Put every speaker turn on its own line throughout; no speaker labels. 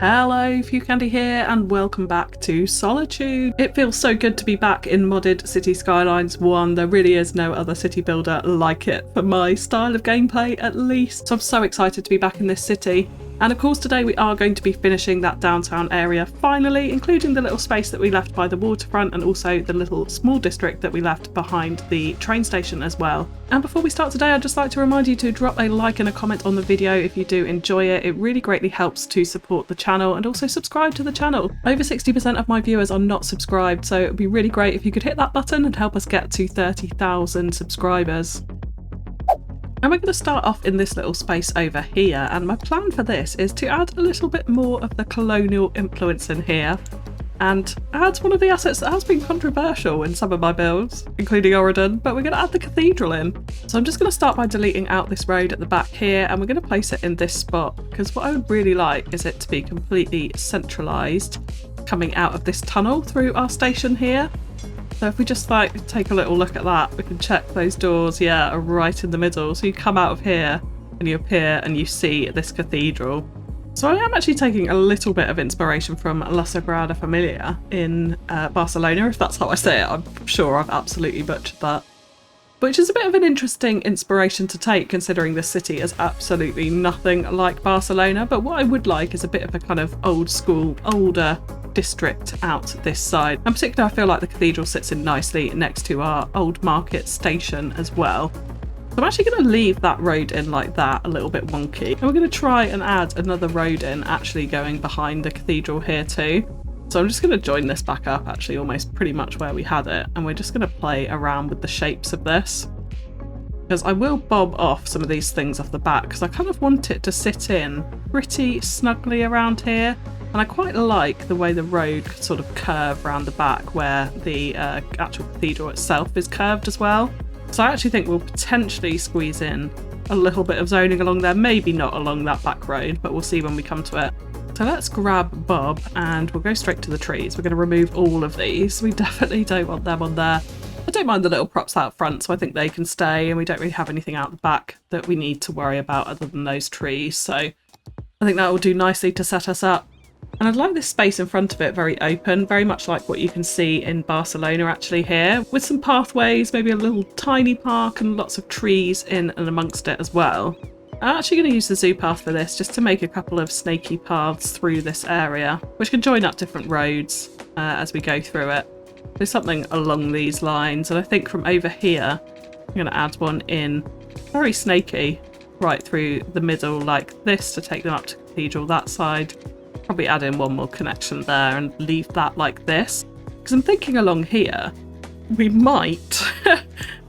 Hello, FewCandy here and welcome back to Solitude. It feels so good to be back in modded Cities Skylines 1. There really is no other city builder like it for my style of gameplay at least. So I'm so excited to be back in this city. And of course today we are going to be finishing that downtown area finally, including the little space that we left by the waterfront and also the little small district that we left behind the train station as well. And before we start today, I'd just like to remind you to drop a like and a comment on the video if you do enjoy it. It really greatly helps to support the channel, and also subscribe to the channel. Over 60% of my viewers are not subscribed, so it would be really great if you could hit that button and help us get to 30,000 subscribers. And we're going to start off in this little space over here, and my plan for this is to add a little bit more of the colonial influence in here and add one of the assets that has been controversial in some of my builds, including Orientated, but we're going to add the cathedral in. So I'm just going to start by deleting out this road at the back here, and we're going to place it in this spot because what I would really like is it to be completely centralised coming out of this tunnel through our station here. So if we just like take a little look at that, we can check those doors, yeah, are right in the middle. So you come out of here and you appear and you see this cathedral. So I am actually taking a little bit of inspiration from La Sagrada Familia in Barcelona, if that's how I say it. I'm sure I've absolutely butchered that. Which is a bit of an interesting inspiration to take, considering this city is absolutely nothing like Barcelona. But what I would like is a bit of a kind of old school, older district out this side. And particularly I feel like the cathedral sits in nicely next to our old market station as well. So I'm actually going to leave that road in like that, a little bit wonky. And we're going to try and add another road in, actually going behind the cathedral here too. So I'm just going to join this back up, actually almost pretty much where we had it. And we're just going to play around with the shapes of this, because I will bob off some of these things off the back because I kind of want it to sit in pretty snugly around here. And I quite like the way the road could sort of curve around the back where the actual cathedral itself is curved as well. So I actually think we'll potentially squeeze in a little bit of zoning along there, maybe not along that back road, but we'll see when we come to it. So let's grab Bob and we'll go straight to the trees. We're going to remove all of these. We definitely don't want them on there. I don't mind the little props out front, so I think they can stay, and we don't really have anything out the back that we need to worry about other than those trees. So I think that will do nicely to set us up. And I'd like this space in front of it very open, very much like what you can see in Barcelona actually here, with some pathways, maybe a little tiny park and lots of trees in and amongst it as well. I'm actually going to use the zoo path for this, just to make a couple of snaky paths through this area, which can join up different roads as we go through it. So something along these lines, and I think from over here, I'm going to add one in very snaky right through the middle like this to take them up to Cathedral that side. Probably add in one more connection there and leave that like this, because I'm thinking along here we might,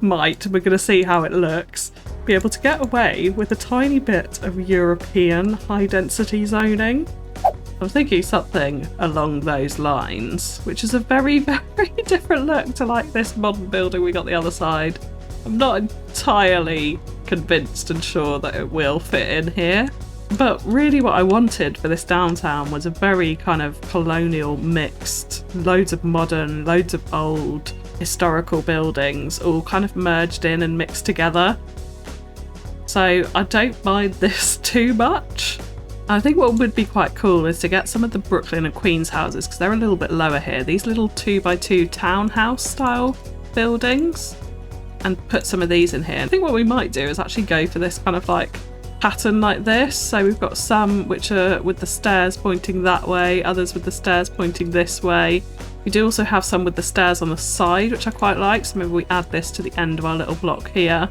we're going to see how it looks, be able to get away with a tiny bit of European high density zoning. I'm thinking something along those lines, which is a very, very different look to like this modern building we got the other side. I'm not entirely convinced and sure that it will fit in here. But really what I wanted for this downtown was a very kind of colonial mixed, loads of modern, loads of old historical buildings all kind of merged in and mixed together. So I don't mind this too much. I think what would be quite cool is to get some of the Brooklyn and Queens houses, because they're a little bit lower here, these little 2x2 townhouse style buildings, and put some of these in here. I think what we might do is actually go for this kind of like pattern like this. So we've got some which are with the stairs pointing that way, others with the stairs pointing this way. We do also have some with the stairs on the side, which I quite like, so maybe we add this to the end of our little block here.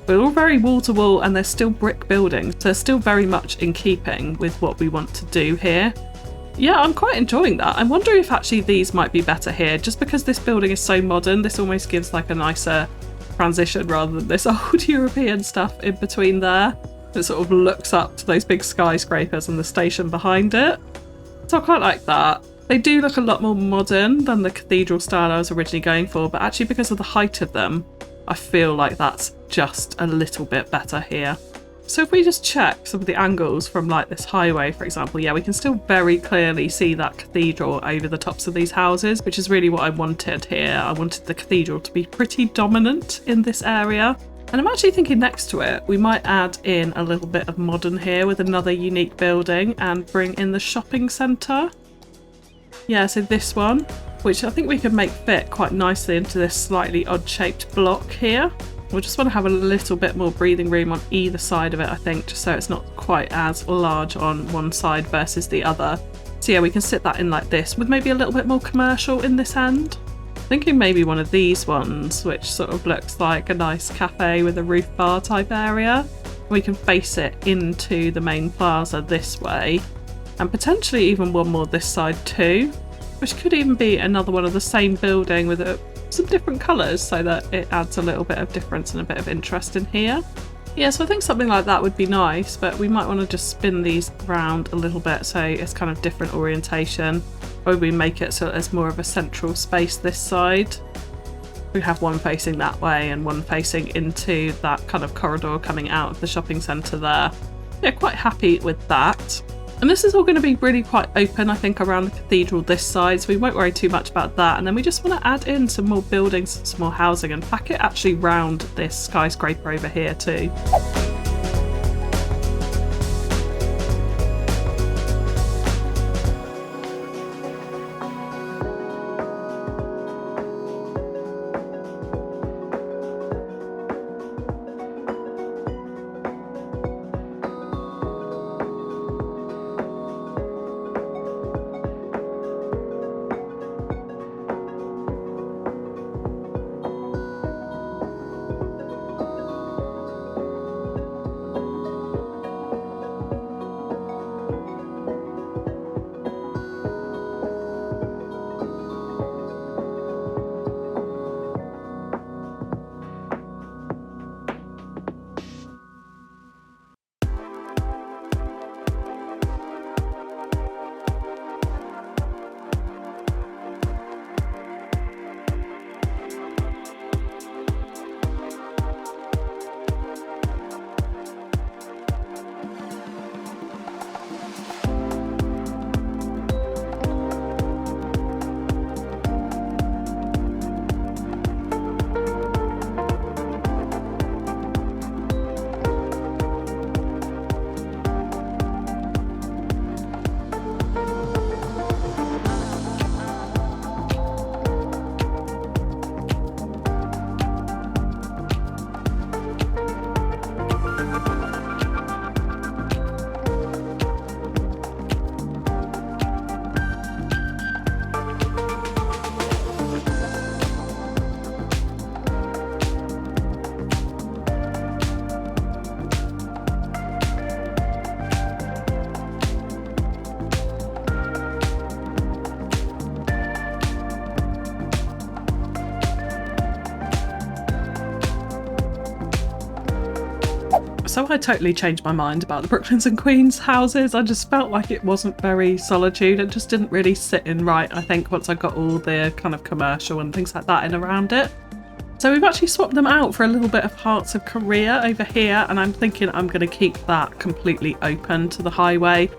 They're all very wall to wall and they're still brick buildings, so they're still very much in keeping with what we want to do here. Yeah, I'm quite enjoying that. I'm wondering if actually these might be better here, just because this building is so modern. This almost gives like a nicer transition rather than this old European stuff in between there. It sort of looks up to those big skyscrapers and the station behind it. So I quite like that. They do look a lot more modern than the cathedral style I was originally going for, but actually because of the height of them, I feel like that's just a little bit better here. So if we just check some of the angles from like this highway, for example, yeah, we can still very clearly see that cathedral over the tops of these houses, which is really what I wanted here. I wanted the cathedral to be pretty dominant in this area. And I'm actually thinking next to it, we might add in a little bit of modern here with another unique building and bring in the shopping centre. Yeah, so this one, which I think we could make fit quite nicely into this slightly odd shaped block here. We just want to have a little bit more breathing room on either side of it, I think, just so it's not quite as large on one side versus the other. So yeah, we can sit that in like this with maybe a little bit more commercial in this end. Thinking maybe one of these ones, which sort of looks like a nice cafe with a roof bar type area. We can face it into the main plaza this way, and potentially even one more this side too, which could even be another one of the same building with some different colours so that it adds a little bit of difference and a bit of interest in here. Yeah, so I think something like that would be nice, but we might want to just spin these around a little bit so it's kind of different orientation. Or we make it so there's more of a central space this side. We have one facing that way and one facing into that kind of corridor coming out of the shopping centre there. Yeah, quite happy with that. And this is all going to be really quite open, I think, around the cathedral this side, so we won't worry too much about that. And then we just want to add in some more buildings, some more housing, and pack it actually round this skyscraper over here too. So I totally changed my mind about the Brooklyns and Queens houses. I just felt like it wasn't very Solitude. It just didn't really sit in right, I think, once I got all the kind of commercial and things like that in around it. So we've actually swapped them out for a little bit of Hearts of Korea over here, and I'm thinking I'm going to keep that completely open to the highway.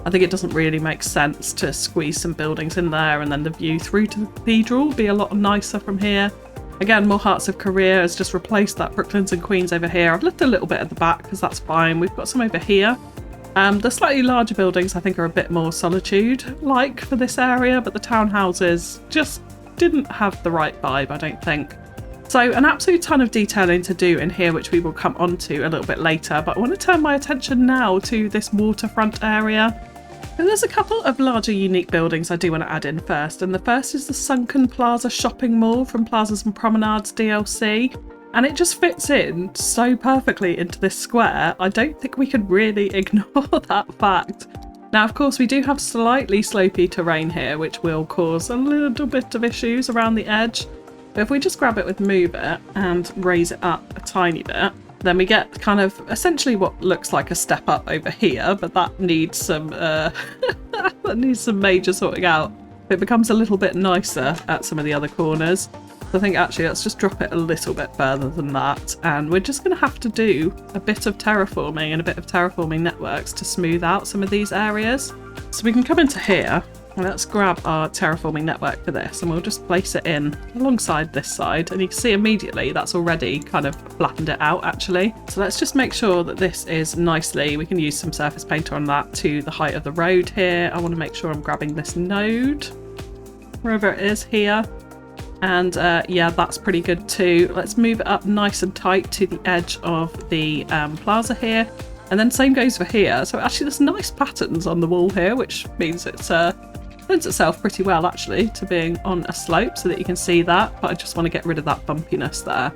I think it doesn't really make sense to squeeze some buildings in there, and then the view through to the cathedral will be a lot nicer from here. Again, more Hearts of Korea has just replaced that Brooklyns and Queens over here. I've left a little bit at the back because that's fine. We've got some over here. The slightly larger buildings I think are a bit more Solitude-like for this area, but the townhouses just didn't have the right vibe, I don't think. So an absolute ton of detailing to do in here, which we will come on to a little bit later, but I want to turn my attention now to this waterfront area. And there's a couple of larger unique buildings I do want to add in first, and the first is the Sunken Plaza shopping mall from Plazas and Promenades DLC, and it just fits in so perfectly into this square. I don't think we could really ignore that fact. Now, of course, we do have slightly slopey terrain here, which will cause a little bit of issues around the edge, but if we just grab it with Move It and raise it up a tiny bit, then we get kind of essentially what looks like a step up over here, but that needs some that needs some major sorting out. It becomes a little bit nicer at some of the other corners. So I think actually let's just drop it a little bit further than that, and we're just going to have to do a bit of terraforming and a bit of terraforming networks to smooth out some of these areas. So we can come into here Let's grab our terraforming network for this, and we'll just place it in alongside this side, and you can see immediately that's already kind of flattened it out actually. So let's just make sure that this is nicely, we can use some surface painter on that, to the height of the road here. I want to make sure I'm grabbing this node wherever it is here, and yeah, that's pretty good too. Let's move it up nice and tight to the edge of the plaza here, and then same goes for here. So actually there's nice patterns on the wall here, which means it's lends itself pretty well actually to being on a slope so that you can see that, but I just want to get rid of that bumpiness there.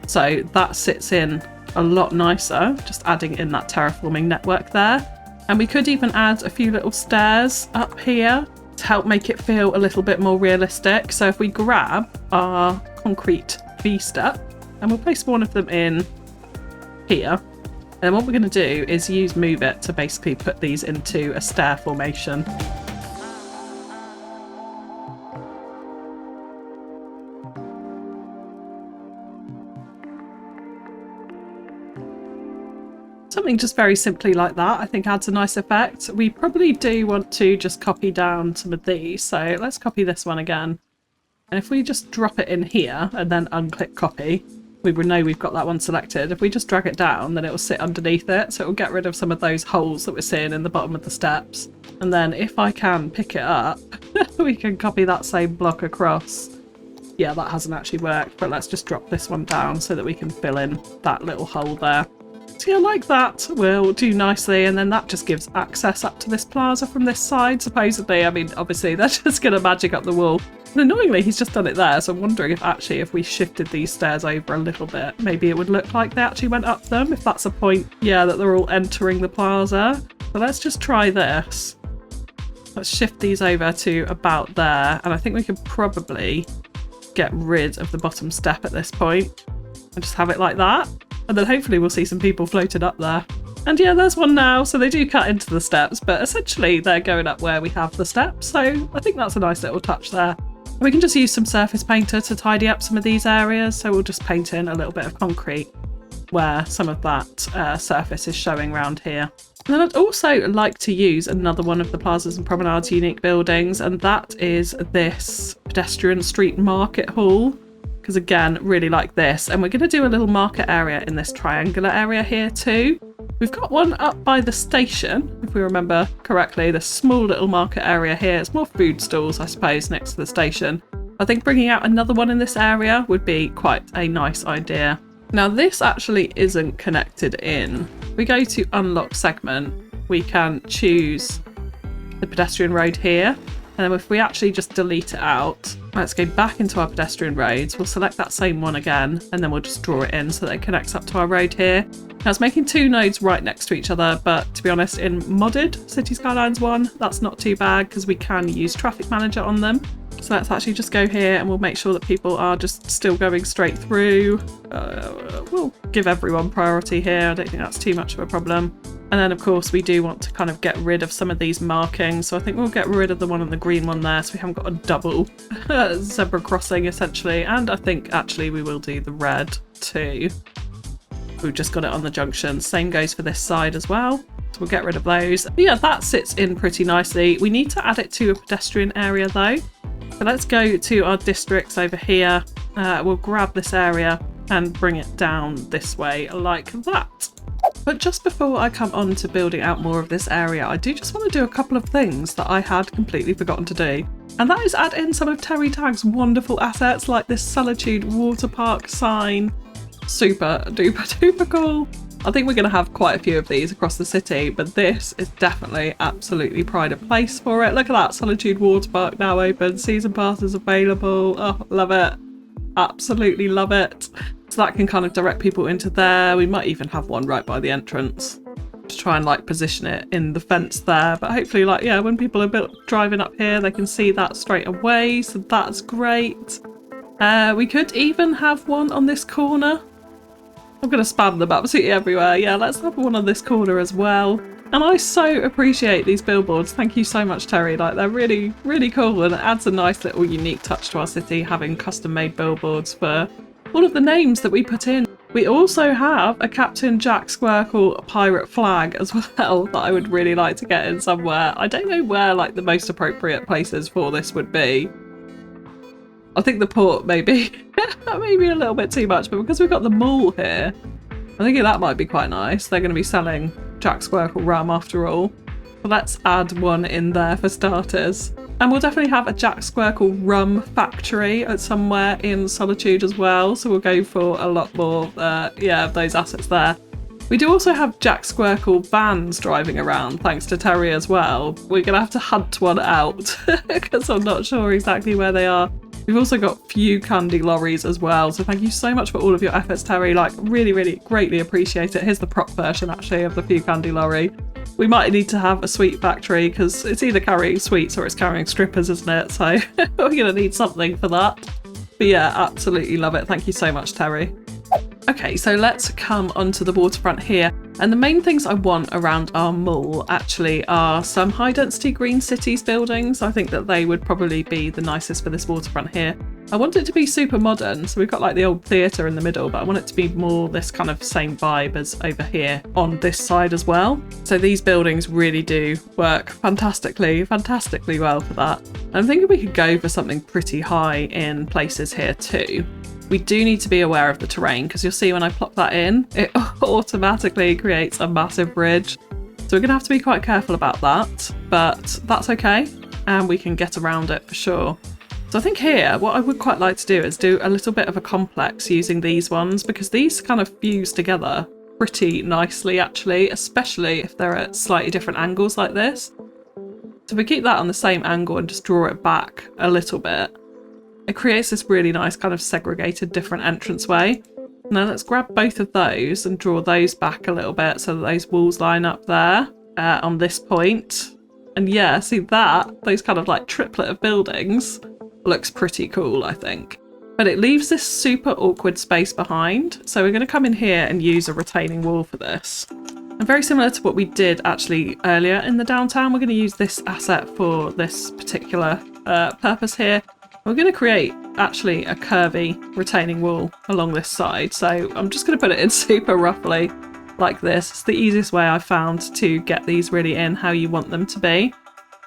So that sits in a lot nicer, just adding in that terraforming network there. And we could even add a few little stairs up here to help make it feel a little bit more realistic. So if we grab our concrete V-step and we'll place one of them in here, and what we're going to do is use Move It to basically put these into a stair formation. Something just very simply like that I think adds a nice effect. We probably do want to just copy down some of these, so let's copy this one again. And if we just drop it in here and then unclick copy, we will know we've got that one selected. If we just drag it down, then it will sit underneath it, so it will get rid of some of those holes that we're seeing in the bottom of the steps. And then if I can pick it up, we can copy that same block across. Yeah, that hasn't actually worked, but let's just drop this one down so that we can fill in that little hole there. So yeah, like that will do nicely, and then that just gives access up to this plaza from this side, supposedly. I mean, obviously they're just going to magic up the wall. And annoyingly, he's just done it there, so I'm wondering if actually if we shifted these stairs over a little bit, maybe it would look like they actually went up them, if that's a point, yeah, that they're all entering the plaza. So let's just try this. Let's shift these over to about there, and I think we could probably get rid of the bottom step at this point and just have it like that. And then hopefully we'll see some people floated up there. And yeah, there's one now. So they do cut into the steps, but essentially they're going up where we have the steps. So I think that's a nice little touch there. And we can just use some surface painter to tidy up some of these areas. So we'll just paint in a little bit of concrete where some of that surface is showing around here. And then I'd also like to use another one of the Plazas and Promenades unique buildings, and that is this pedestrian street market hall. Because again, really like this, and we're going to do a little market area in this triangular area here too. We've got one up by the station, if we remember correctly, the small little market area here. It's more food stalls, I suppose, next to the station. I think bringing out another one in this area would be quite a nice idea. Now this actually isn't connected in. We go to unlock segment, we can choose the pedestrian road here. And then if we actually just delete it out, let's go back into our pedestrian roads. We'll select that same one again, and then we'll just draw it in so that it connects up to our road here. Now it's making two nodes right next to each other, but to be honest, in modded Cities Skylines 1, that's not too bad because we can use traffic manager on them. So let's actually just go here and we'll make sure that people are just still going straight through. We'll give everyone priority here. I don't think that's too much of a problem. And then of course we do want to kind of get rid of some of these markings. So I think we'll get rid of the one on the green one there so we haven't got a double zebra crossing essentially. And I think actually we will do the red too. We've just got it on the junction. Same goes for this side as well. So we'll get rid of those. But yeah, that sits in pretty nicely. We need to add it to a pedestrian area though. So let's go to our districts over here. We'll grab this area and bring it down this way like that. But just before I come on to building out more of this area, I do just want to do a couple of things that I had completely forgotten to do. And that is add in some of Terry Tag's wonderful assets like this Solitude water park sign. Super duper duper cool. I think we're going to have quite a few of these across the city, but this is definitely absolutely pride of place for it. Look at that, Solitude water park now open, season passes available. Oh, love it. Absolutely love it. So that can kind of direct people into there. We might even have one right by the entrance to try and like position it in the fence there. But hopefully, like, yeah, when people are driving up here, they can see that straight away. So that's great. We could even have one on this corner. I'm going to spam them absolutely everywhere. Yeah, let's have one on this corner as well. And I so appreciate these billboards. Thank you so much, Terry. Like, they're really, really cool, and it adds a nice little unique touch to our city, having custom made billboards for all of the names that we put in. We also have a Captain Jack Squircle pirate flag as well that I would really like to get in somewhere. I don't know where like the most appropriate places for this would be. I think the port maybe maybe a little bit too much, but because we've got the mall here, I think that might be quite nice. They're going to be selling Jack Squircle rum after all. So let's add one in there for starters. And we'll definitely have a Jack Squircle rum factory at somewhere in Solitude as well. So we'll go for a lot more, of those assets there. We do also have Jack Squircle vans driving around, thanks to Terry as well. We're going to have to hunt one out because I'm not sure exactly where they are. We've also got FewCandy lorries as well. So thank you so much for all of your efforts, Terry. Like, really, really greatly appreciate it. Here's the prop version, actually, of the FewCandy lorry. We might need to have a sweet factory because it's either carrying sweets or it's carrying strippers, isn't it? So we're going to need something for that. But yeah, absolutely love it. Thank you so much, Terry. Okay, so let's come onto the waterfront here. And the main things I want around our mall actually are some high density green cities buildings. I think that they would probably be the nicest for this waterfront here. I want it to be super modern, so we've got like the old theatre in the middle, but I want it to be more this kind of same vibe as over here on this side as well. So these buildings really do work fantastically well for that. I'm thinking we could go for something pretty high in places here too. We do need to be aware of the terrain because you'll see when I plop that in, it automatically creates a massive bridge. So we're going to have to be quite careful about that, but that's okay. And we can get around it for sure. So I think here, what I would quite like to do is do a little bit of a complex using these ones because these kind of fuse together pretty nicely actually, especially if they're at slightly different angles like this. So if we keep that on the same angle and just draw it back a little bit, it creates this really nice kind of segregated different entranceway. Now let's grab both of those and draw those back a little bit so that those walls line up there on this point. And yeah, see that? Those kind of like triplet of buildings looks pretty cool, I think. But it leaves this super awkward space behind. So we're going to come in here and use a retaining wall for this. And very similar to what we did actually earlier in the downtown, we're going to use this asset for this particular purpose here. We're going to create actually a curvy retaining wall along this side. So I'm just going to put it in super roughly like this. It's the easiest way I've found to get these really in how you want them to be.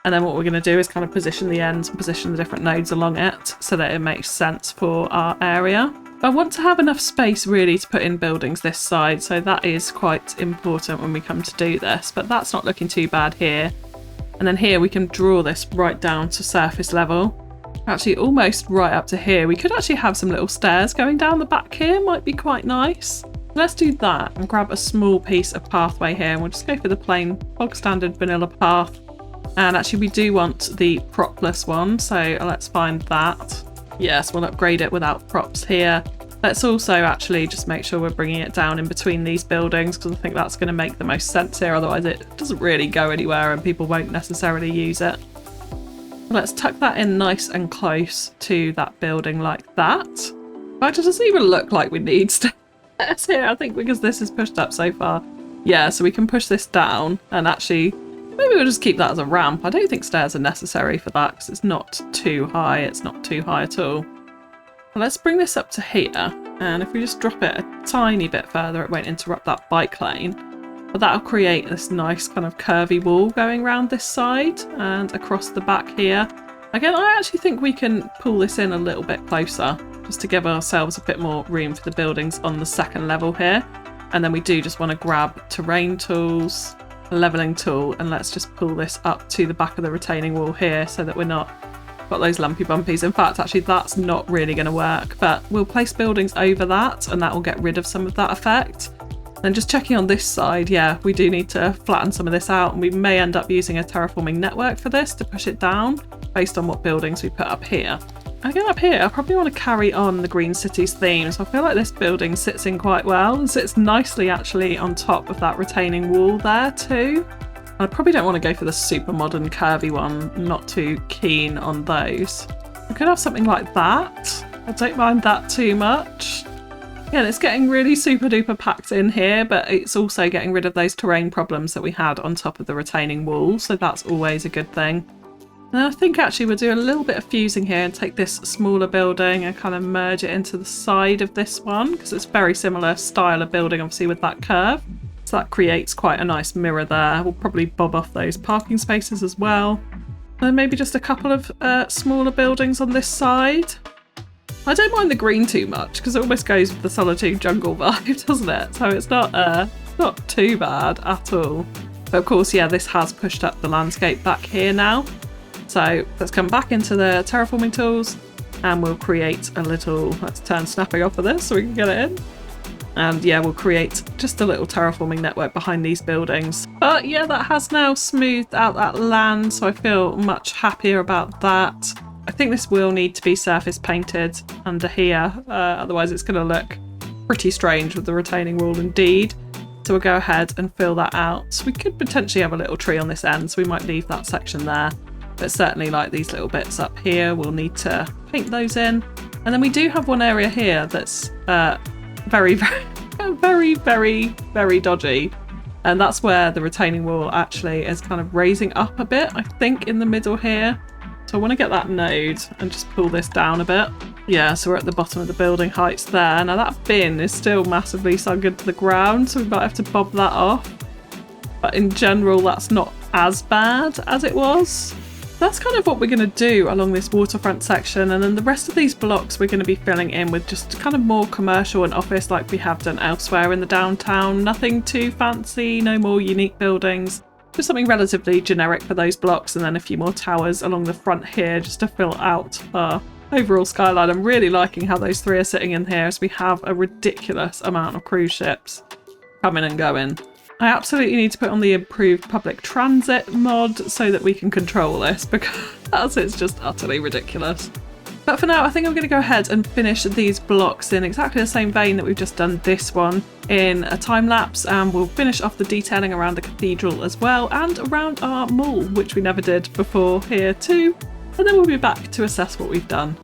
And then what we're going to do is kind of position the ends and position the different nodes along it so that it makes sense for our area. I want to have enough space really to put in buildings this side, so that is quite important when we come to do this, but that's not looking too bad here. And then here we can draw this right down to surface level. Actually almost right up to here. We could actually have some little stairs going down the back here, might be quite nice. Let's do that and grab a small piece of pathway here and we'll just go for the plain bog standard vanilla path. And actually we do want the propless one, so let's find that. Yes, we'll upgrade it without props here. Let's also actually just make sure we're bringing it down in between these buildings because I think that's going to make the most sense here, otherwise it doesn't really go anywhere and people won't necessarily use it. Let's tuck that in nice and close to that building like that. In fact, it doesn't even look like we need stairs here, I think, because this is pushed up so far. Yeah, so we can push this down and actually maybe we'll just keep that as a ramp. I don't think stairs are necessary for that because it's not too high. It's not too high at all. Let's bring this up to here. And if we just drop it a tiny bit further, it won't interrupt that bike lane. But that'll create this nice kind of curvy wall going around this side and across the back here. Again, I actually think we can pull this in a little bit closer just to give ourselves a bit more room for the buildings on the second level here. And then we do just want to grab terrain tools, leveling tool, and let's just pull this up to the back of the retaining wall here so that we're not got those lumpy bumpies. In fact, actually that's not really going to work, but we'll place buildings over that and that will get rid of some of that effect. Then just checking on this side, yeah, we do need to flatten some of this out and we may end up using a terraforming network for this to push it down based on what buildings we put up here. Again, up here, I probably want to carry on the Green Cities theme, so I feel like this building sits in quite well and sits nicely actually on top of that retaining wall there too. I probably don't want to go for the super modern curvy one, I'm not too keen on those. I could have something like that. I don't mind that too much. Yeah, it's getting really super duper packed in here, but it's also getting rid of those terrain problems that we had on top of the retaining wall, so that's always a good thing. And I think actually we'll do a little bit of fusing here and take this smaller building and kind of merge it into the side of this one, because it's very similar style of building, obviously, with that curve. So that creates quite a nice mirror there. We'll probably bob off those parking spaces as well. And then maybe just a couple of smaller buildings on this side. I don't mind the green too much because it almost goes with the Solitude jungle vibe, doesn't it? So it's not too bad at all. But of course, yeah, this has pushed up the landscape back here now. So let's come back into the terraforming tools and we'll create a little, let's turn snapping off of this so we can get it in. And yeah, we'll create just a little terraforming network behind these buildings. But yeah, that has now smoothed out that land, so I feel much happier about that. I think this will need to be surface painted under here, otherwise it's going to look pretty strange with the retaining wall indeed. So we'll go ahead and fill that out. So we could potentially have a little tree on this end, so we might leave that section there. But certainly like these little bits up here, we'll need to paint those in. And then we do have one area here that's very dodgy. And that's where the retaining wall actually is kind of raising up a bit, I think, in the middle here. So I want to get that node and just pull this down a bit. Yeah, so we're at the bottom of the building heights there. Now that bin is still massively sunk into the ground, so we might have to bob that off. But in general, that's not as bad as it was. That's kind of what we're going to do along this waterfront section, and then the rest of these blocks we're going to be filling in with just kind of more commercial and office like we have done elsewhere in the downtown. Nothing too fancy, no more unique buildings, just something relatively generic for those blocks, and then a few more towers along the front here just to fill out our overall skyline. I'm really liking how those three are sitting in here as we have a ridiculous amount of cruise ships coming and going. I absolutely need to put on the improved public transit mod so that we can control this, because it's just utterly ridiculous. But for now, I think I'm going to go ahead and finish these blocks in exactly the same vein that we've just done this one in a time lapse, and we'll finish off the detailing around the cathedral as well and around our mall, which we never did before here too. And then we'll be back to assess what we've done.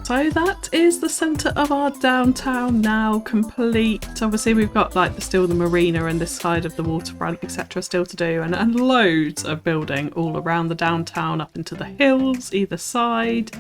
So that is the centre of our downtown now complete. Obviously we've got like still the marina and this side of the waterfront etc. still to do, and loads of building all around the downtown up into the hills either side.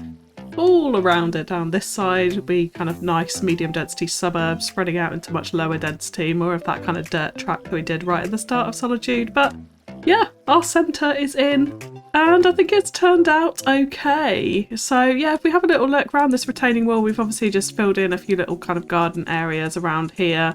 All around it down this side will be kind of nice medium density suburbs spreading out into much lower density, more of that kind of dirt track that we did right at the start of Solitude. But yeah, our centre is in and I think it's turned out okay. So yeah, if we have a little look around this retaining wall, we've obviously just filled in a few little kind of garden areas around here.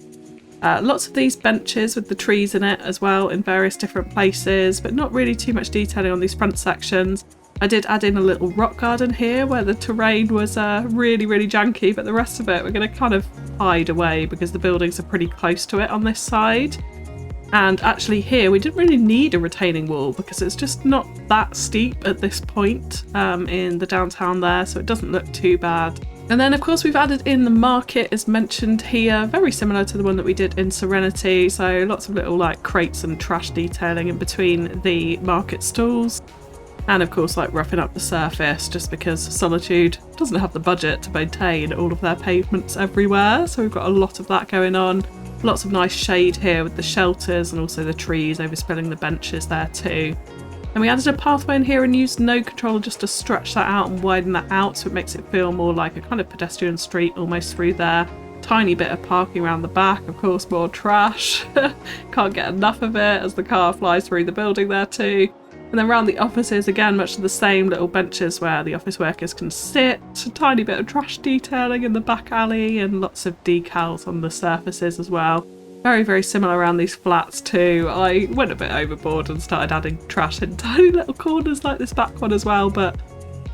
Lots of these benches with the trees in it as well in various different places, but not really too much detailing on these front sections. I did add in a little rock garden here where the terrain was really janky, but the rest of it we're going to kind of hide away because the buildings are pretty close to it on this side. And actually here we didn't really need a retaining wall because it's just not that steep at this point in the downtown there, so it doesn't look too bad. And then of course we've added in the market as mentioned here, very similar to the one that we did in Serenity, so lots of little like crates and trash detailing in between the market stalls. And of course like roughing up the surface just because Solitude doesn't have the budget to maintain all of their pavements everywhere, so we've got a lot of that going on. Lots of nice shade here with the shelters and also the trees overspilling the benches there too. And we added a pathway in here and used node controller just to stretch that out and widen that out so it makes it feel more like a kind of pedestrian street almost through there. Tiny bit of parking around the back, of course more trash. Can't get enough of it as the car flies through the building there too. And then around the offices, again, much of the same little benches where the office workers can sit. A tiny bit of trash detailing in the back alley and lots of decals on the surfaces as well. Very similar around these flats too. I went a bit overboard and started adding trash in tiny little corners like this back one as well, but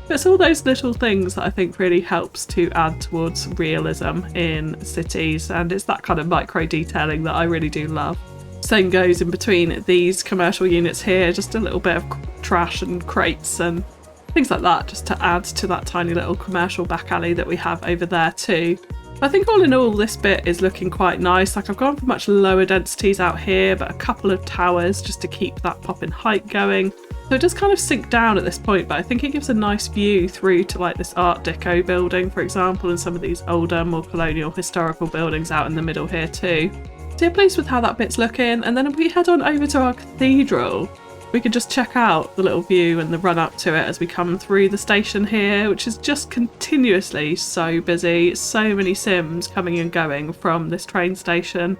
it's all those little things that I think really helps to add towards realism in cities, and it's that kind of micro detailing that I really do love. Same goes in between these commercial units here, just a little bit of trash and crates and things like that just to add to that tiny little commercial back alley that we have over there too. I think all in all this bit is looking quite nice. Like I've gone for much lower densities out here, but a couple of towers just to keep that pop in height going. So it does kind of sink down at this point, but I think it gives a nice view through to like this Art Deco building, for example, and some of these older, more colonial historical buildings out in the middle here too. So yeah, pleased with how that bit's looking. And then if we head on over to our cathedral, we can just check out the little view and the run up to it as we come through the station here, which is just continuously so busy. So many Sims coming and going from this train station.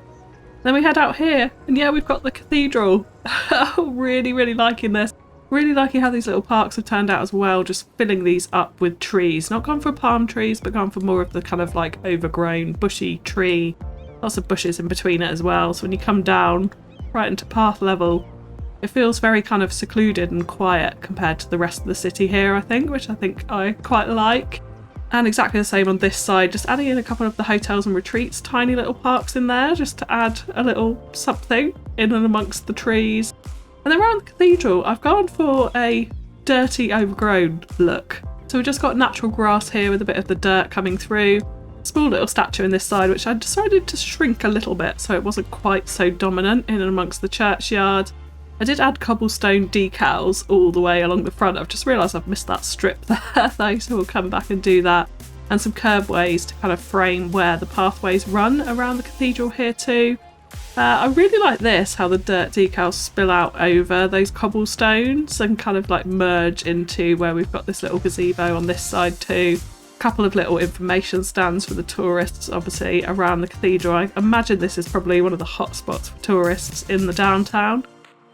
Then we head out here and yeah, we've got the cathedral. Really, really liking this. Really liking how these little parks have turned out as well, just filling these up with trees. Not gone for palm trees, but gone for more of the kind of like overgrown bushy tree. Lots of bushes in between it as well. So when you come down right into path level, it feels very kind of secluded and quiet compared to the rest of the city here, I think, which I think I quite like. And exactly the same on this side, just adding in a couple of the hotels and retreats, tiny little parks in there just to add a little something in and amongst the trees. And then around the cathedral, I've gone for a dirty, overgrown look. So we've just got natural grass here with a bit of the dirt coming through. Small little statue in this side, which I decided to shrink a little bit so it wasn't quite so dominant in and amongst the churchyard. I did add cobblestone decals all the way along the front. I've just realised I've missed that strip there though, so we'll come back and do that. And some curbways to kind of frame where the pathways run around the cathedral here too. I really like this, how the dirt decals spill out over those cobblestones and kind of like merge into where we've got this little gazebo on this side too. A couple of little information stands for the tourists obviously around the cathedral. I imagine this is probably one of the hot spots for tourists in the downtown.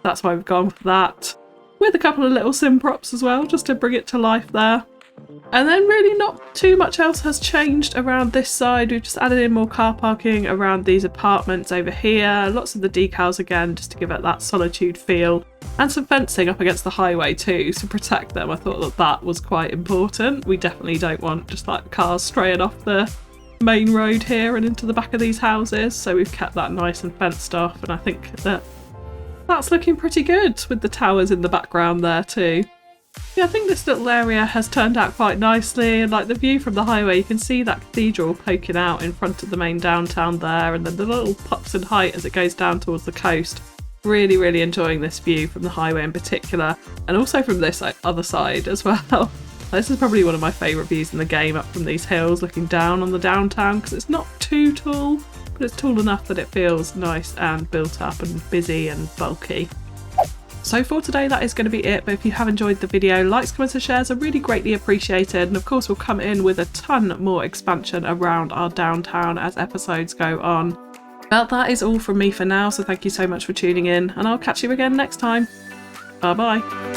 That's why we've gone for that. With a couple of little sim props as well, just to bring it to life there. And then really not too much else has changed around this side. We've just added in more car parking around these apartments over here. Lots of the decals again, just to give it that Solitude feel. And some fencing up against the highway too, to protect them. I thought that that was quite important. We definitely don't want just like cars straying off the main road here and into the back of these houses. So we've kept that nice and fenced off. And I think that that's looking pretty good with the towers in the background there too. Yeah, I think this little area has turned out quite nicely, and like the view from the highway, you can see that cathedral poking out in front of the main downtown there, and then the little pops in height as it goes down towards the coast. Really, really enjoying this view from the highway in particular, and also from this other side as well. This is probably one of my favourite views in the game, up from these hills looking down on the downtown, because it's not too tall, but it's tall enough that it feels nice and built up and busy and bulky. So for today that is going to be it, but if you have enjoyed the video, likes, comments and shares are really greatly appreciated, and of course we'll come in with a ton more expansion around our downtown as episodes go on. But that is all from me for now, so thank you so much for tuning in, and I'll catch you again next time. Bye bye.